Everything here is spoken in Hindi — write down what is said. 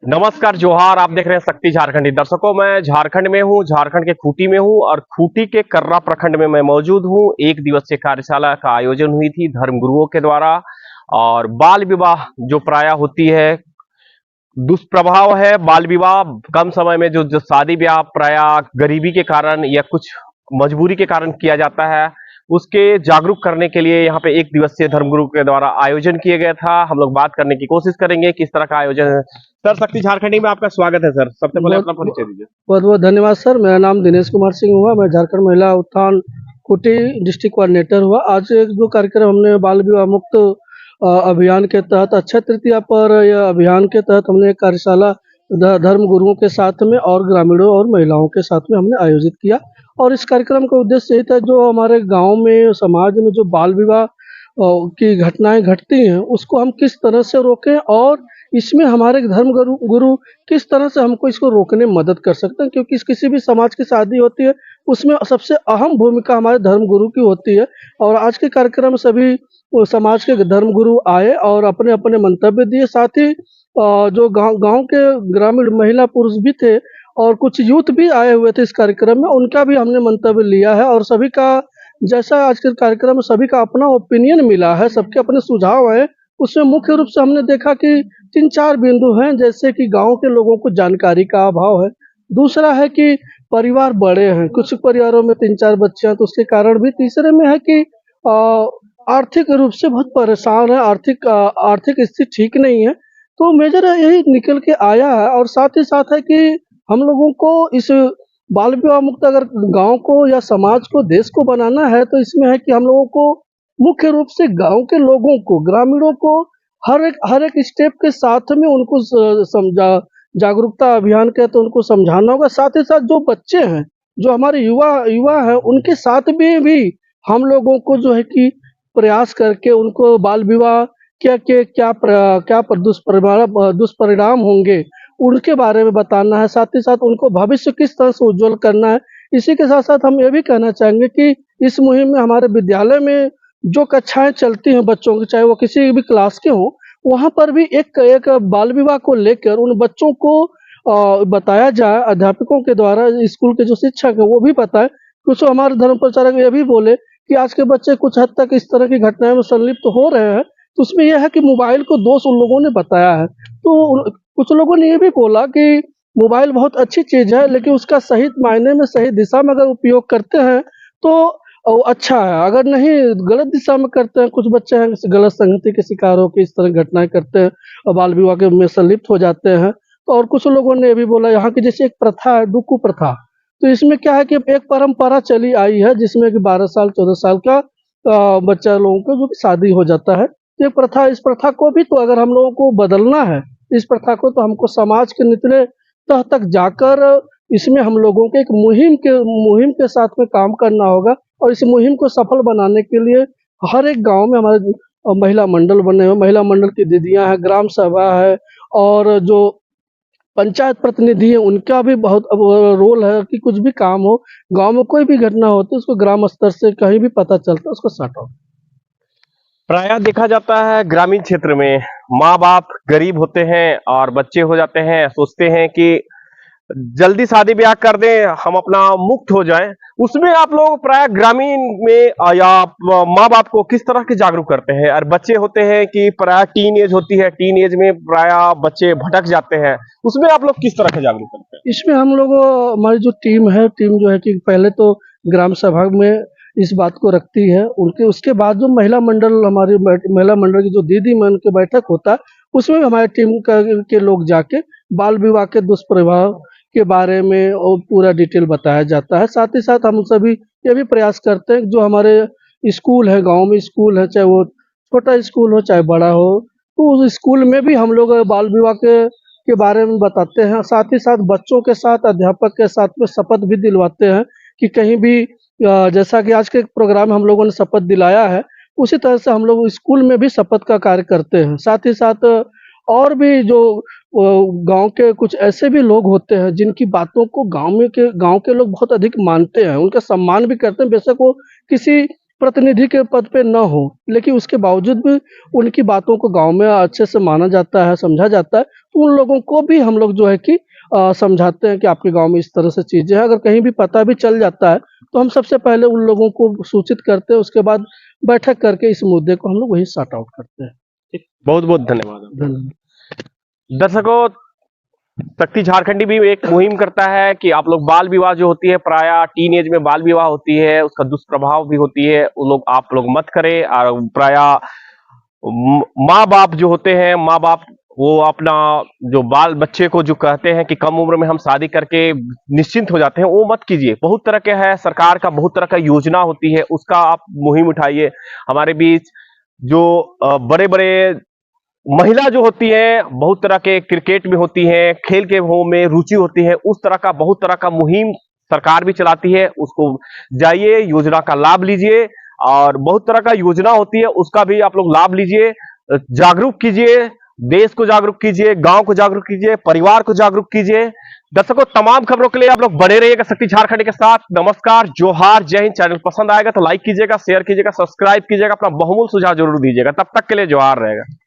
नमस्कार जोहार। आप देख रहे हैं शक्ति झारखंडी। दर्शकों, मैं झारखंड में हूं, झारखंड के खूंटी में हूं और खूंटी के कर्रा प्रखंड में मैं मौजूद हूं। एक दिवसीय कार्यशाला का आयोजन हुई थी धर्मगुरुओं के द्वारा। और बाल विवाह जो प्रायः होती है, दुष्प्रभाव है बाल विवाह। कम समय में जो जो शादी ब्याह प्रायः गरीबी के कारण या कुछ मजबूरी के कारण किया जाता है, उसके जागरूक करने के लिए यहाँ पे एक दिवसीय धर्मगुरु के द्वारा आयोजन किया गया था। हम लोग बात करने की कोशिश करेंगे किस तरह का आयोजन है। सर, शक्ति झारखंडी में आपका स्वागत है। सर, सबसे पहले बहुत अपना परिचय दीजिए। बहुत बहुत धन्यवाद सर। मेरा नाम दिनेश कुमार सिंह हुआ। मैं झारखंड महिला उत्थान खूंटी डिस्ट्रिक्ट कोऑर्डिनेटर हुआ। आज एक जो कार्यक्रम हमने बाल विवाह मुक्त अभियान के तहत अक्षय तृतीया पर यह अभियान के तहत हमने एक कार्यशाला धर्म गुरुओं के साथ में और ग्रामीणों और महिलाओं के साथ में हमने आयोजित किया। और इस कार्यक्रम का उद्देश्य यही था, जो हमारे गांव में समाज में जो बाल विवाह की घटनाएं घटती हैं उसको हम किस तरह से रोकें, और इसमें हमारे धर्म गुरु किस तरह से हमको इसको रोकने में मदद कर सकते हैं। क्योंकि किसी भी समाज की शादी होती है उसमें सबसे अहम भूमिका हमारे धर्म गुरु की होती है। और आज के कार्यक्रम में सभी समाज के धर्म गुरु आए और अपने अपने मंतव्य दिए। साथ ही जो गांव के ग्रामीण महिला पुरुष भी थे और कुछ यूथ भी आए हुए थे इस कार्यक्रम में, उनका भी हमने मंतव्य लिया है। और सभी का, जैसा आज के कार्यक्रम में सभी का अपना ओपिनियन मिला है, सबके अपने सुझाव है, उसमें मुख्य रूप से हमने देखा कि 3-4 बिंदु हैं। जैसे कि गांव के लोगों को जानकारी का अभाव है। दूसरा है कि परिवार बड़े हैं, कुछ परिवारों में 3-4 बच्चे हैं तो उसके कारण भी। तीसरे में है कि आर्थिक रूप से बहुत परेशान है, आर्थिक स्थिति ठीक नहीं है। तो मेजर यही निकल के आया है। और साथ ही साथ है कि हम लोगों को इस बाल विवाह मुक्त अगर गांव को या समाज को, देश को बनाना है, तो इसमें है कि हम लोगों को मुख्य रूप से गांव के लोगों को, ग्रामीणों को हर एक स्टेप के साथ में उनको समझा, जागरूकता अभियान के तो उनको समझाना होगा। साथ ही साथ जो बच्चे हैं, जो हमारे युवा युवा हैं, उनके साथ में भी हम लोगों को जो है कि प्रयास करके उनको बाल विवाह क्या दुष्परिणाम होंगे उनके बारे में बताना है। साथ ही साथ उनको भविष्य किस तरह से उज्जवल करना है। इसी के साथ साथ हम ये भी कहना चाहेंगे कि इस मुहिम में हमारे विद्यालय में जो कक्षाएं चलती हैं बच्चों की, चाहे वो किसी भी क्लास के हों, वहाँ पर भी एक बाल विवाह को लेकर उन बच्चों को बताया जाए। अध्यापकों के द्वारा, स्कूल के जो शिक्षक हैं वो भी बताएं। कुछ हमारे धर्म प्रचारक ये भी बोले कि आज के बच्चे कुछ हद तक इस तरह की घटनाओं में संलिप्त हो रहे हैं। तो उसमें यह है कि मोबाइल को दोष उन लोगों ने बताया है। तो कुछ लोगों ने ये भी बोला कि मोबाइल बहुत अच्छी चीज़ है, लेकिन उसका सही मायने में, सही दिशा में अगर उपयोग करते हैं तो अच्छा है। अगर नहीं, गलत दिशा में करते हैं, कुछ बच्चे हैं गलत संगति के शिकार होकर इस तरह घटनाएं करते हैं और बाल विवाह के में संलिप्त हो जाते हैं। तो और कुछ लोगों ने ये भी बोला, यहाँ की जैसे एक प्रथा है, डुक्कू प्रथा, तो इसमें क्या है कि एक परंपरा चली आई है जिसमें कि 12 साल 14 साल का बच्चा लोगों को जो कि शादी हो जाता है। तो ये प्रथा, इस प्रथा को भी तो अगर हम लोगों को बदलना है, इस प्रथा को, तो हमको समाज के निचले तह तक जाकर इसमें हम लोगों के एक मुहिम के साथ में काम करना होगा। और इस मुहिम को सफल बनाने के लिए हर एक गांव में हमारे महिला मंडल बने हुए, महिला मंडल की दीदियां हैं, ग्राम सभा है, और जो पंचायत प्रतिनिधि है उनका भी बहुत रोल है कि कुछ भी काम हो, गांव में कोई भी घटना होती है उसको ग्राम स्तर से कहीं भी पता चलता है, उसको सॉर्ट आउट। प्रायः देखा जाता है ग्रामीण क्षेत्र में माँ बाप गरीब होते हैं और बच्चे हो जाते हैं, सोचते हैं कि जल्दी शादी ब्याह कर दें, हम अपना मुक्त हो जाएं। उसमें आप लोग प्राय ग्रामीण में या माँ बाप को किस तरह के जागरूक करते हैं? और बच्चे होते हैं कि प्राय टीन एज होती है, टीन एज में प्राय बच्चे भटक जाते हैं, उसमें आप लोग किस तरह के जागरूक करते हैं? इसमें हम लोग, हमारी जो टीम है, टीम जो है कि पहले तो ग्राम सभा में इस बात को रखती है, उनके उसके बाद जो महिला मंडल, हमारी महिला मंडल की जो दीदी मन के बैठक होता है, उसमें हमारी टीम के लोग जाके बाल विवाह के दुष्प्रभाव के बारे में और पूरा डिटेल बताया जाता है। साथ ही साथ हम सभी ये भी प्रयास करते हैं, जो हमारे स्कूल है, गांव में स्कूल है, चाहे वो छोटा स्कूल हो चाहे बड़ा हो, तो उस स्कूल में भी हम लोग बाल विवाह के बारे में बताते हैं। साथ ही साथ बच्चों के साथ, अध्यापक के साथ में शपथ भी दिलवाते हैं कि कहीं भी जैसा कि आज के प्रोग्राम में हम लोगों ने शपथ दिलाया है, उसी तरह से हम लोग स्कूल में भी शपथ का कार्य करते हैं। साथ ही साथ और भी जो गांव के कुछ ऐसे भी लोग होते हैं जिनकी बातों को गांव के लोग बहुत अधिक मानते हैं, उनका सम्मान भी करते हैं, बेशक वो किसी प्रतिनिधि के पद पे न हो, लेकिन उसके बावजूद भी उनकी बातों को गांव में अच्छे से माना जाता है, समझा जाता है। तो उन लोगों को भी हम लोग जो है कि समझाते हैं कि आपके गांव में इस तरह से चीजें हैं। अगर कहीं भी पता भी चल जाता है तो हम सबसे पहले उन लोगों को सूचित करते हैं, उसके बाद बैठक करके इस मुद्दे को हम लोग वही सॉर्ट आउट करते हैं। बहुत बहुत धन्यवाद। धन्यवाद। दर्शकों, शक्ति झारखंडी भी एक मुहिम करता है कि आप लोग बाल विवाह जो होती है, प्राय टीन एज में बाल विवाह होती है, उसका दुष्प्रभाव भी होती है, वो लोग आप लोग मत करें। और प्राय माँ बाप जो होते हैं, माँ बाप वो अपना जो बाल बच्चे को जो कहते हैं कि कम उम्र में हम शादी करके निश्चिंत हो जाते हैं, वो मत कीजिए। बहुत तरह के है, सरकार का बहुत तरह का योजना होती है, उसका आप मुहिम उठाइए। हमारे बीच जो बड़े बड़े महिला जो होती है, बहुत तरह के क्रिकेट में होती है, खेल के हो में रुचि होती है, उस तरह का बहुत तरह का मुहिम सरकार भी चलाती है। उसको जाइए, योजना का लाभ लीजिए। और बहुत तरह का योजना होती है, उसका भी आप लोग लाभ लीजिए। जागरूक कीजिए, देश को जागरूक कीजिए, गांव को जागरूक कीजिए, परिवार को जागरूक कीजिए। दर्शकों, तमाम खबरों के लिए आप लोग बने रहिएगा शक्ति झारखंड के साथ। नमस्कार, जोहार, जय हिंद। चैनल पसंद आएगा तो लाइक कीजिएगा, शेयर कीजिएगा, सब्सक्राइब कीजिएगा, अपना बहुमूल्य सुझाव जरूर दीजिएगा। तब तक के लिए जोहार रहेगा।